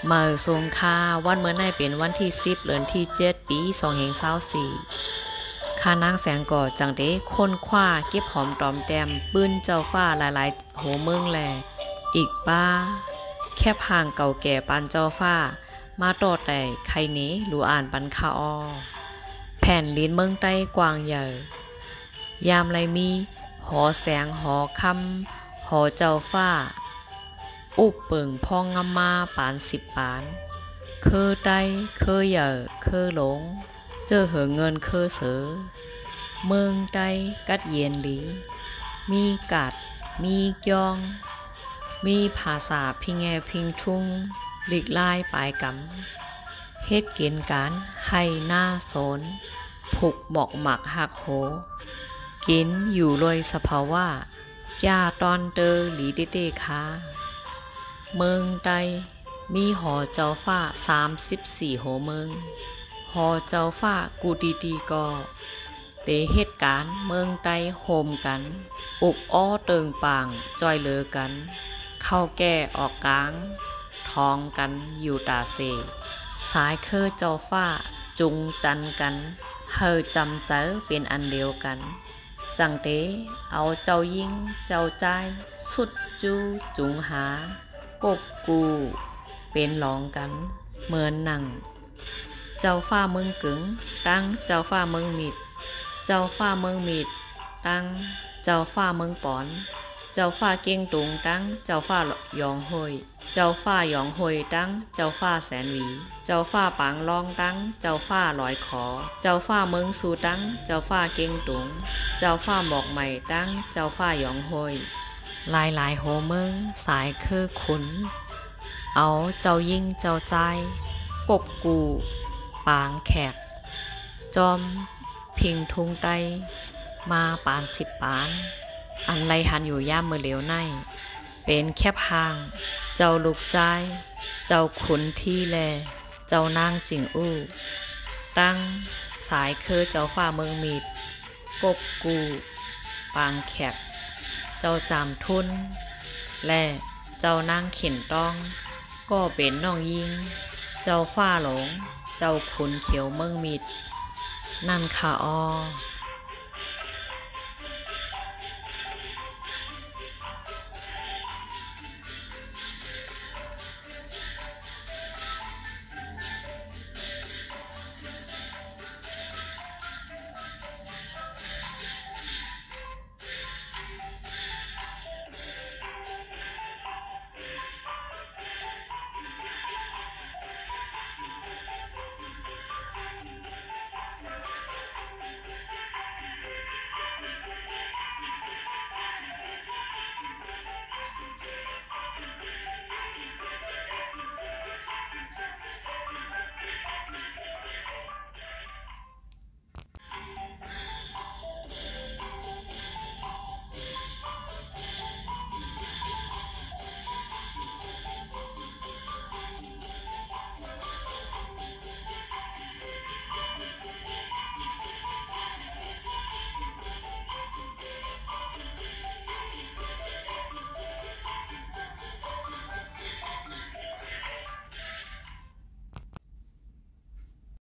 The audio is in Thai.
เมื่อทรงค่าวันเมื่อในเป็นวันที่10เดือนที่7ปี2524ข้านางแสงก่อจังได้ค้นคว้าเก็บหอมตอมแต้มปืนเจ้าฟ้าหลายๆโหเมืองแลอีกป้าแคบห่างเก่าแก่ปานเจ้าฟ้ามาต่อแต่ใครนี้รู้อ่านปันคาออแผ่นลิ้นเมืองใต้กว้างใหญ่ยามไรมีหอแสงหอคำหอเจ้าฟ้าอุบเปิงพองงำมาปาน10 ปานเคอใต้เคอเหย่อเคอหลงเจอเหอเงินเคอเสือเมืองใต้กัดเย็นหลีมีกัดมีกยองมีภาษาพิงแงพิงทุ่งหลีกลายปลายกำเฮ็ดเกณฑ์การให้หน้าโสนผูกหมอกหมักหักโหกินอยู่รวยสภาวะย่าตอนเตอหลีเดคาเมืองใต้มีหอเจ้าฟ้า34หอเมืองหอเจ้าฟ้ากูดีก็เตเหตุการณ์เมืองใต้โฮมกันอุบอ้อเติงปางจอยเลอกันเข้าแก่ออกกลางท้องกันอยู่ตาเสสายเคอเจ้าฟ้าจุงจันกันเฮอจำเจอเป็นอันเดียวกันจังเตเอาเจ้ายิ่งเจ้าใจสุดจูจุงหากบกูเป็นร้องกันเหมือนหนังเจ้าฟ้าเมืองกึ๋งตั้งเจ้าฟ้าเมืองมิดเจ้าฟ้าเมืองมิดตั้งเจ้าฟ้าเมืองปอนเจ้าฟ้าเก่งตุงตั้งเจ้าฟ้ายองหอยเจ้าฟ้ายองหอยตั้งเจ้าฟ้าแสนหวีเจ้าฟ้าปางรองตั้งเจ้าฟ้าลอยขอเจ้าฟ้าเมืองสูตั้งเจ้าฟ้าเก่งตุงเจ้าฟ้าหมอกใหม่ตั้งเจ้าฟ้ายองหอยหลายโหเมืองสายเคอขุนเอาเจ้ายิ่งเจ้าใจกบกูปางแขกจอมพิงทุงไตมาปาน10 ปานอันไรหันอยู่ย่ามมือเหลวในเป็นแคบห่างเจ้าลูกใจเจ้าขุนที่แลเจ้านางจิงอู้ตั้งสายเคอเจ้าฟ้าเมืองมีดกบกูปางแขกเจ้าจามทุนและเจ้านางเข็นต้องก็เป็นน้องยิงเจ้าฟ้าหลงเจ้าขุนเขียวเมืองมิดนั่นค่ะอ้อ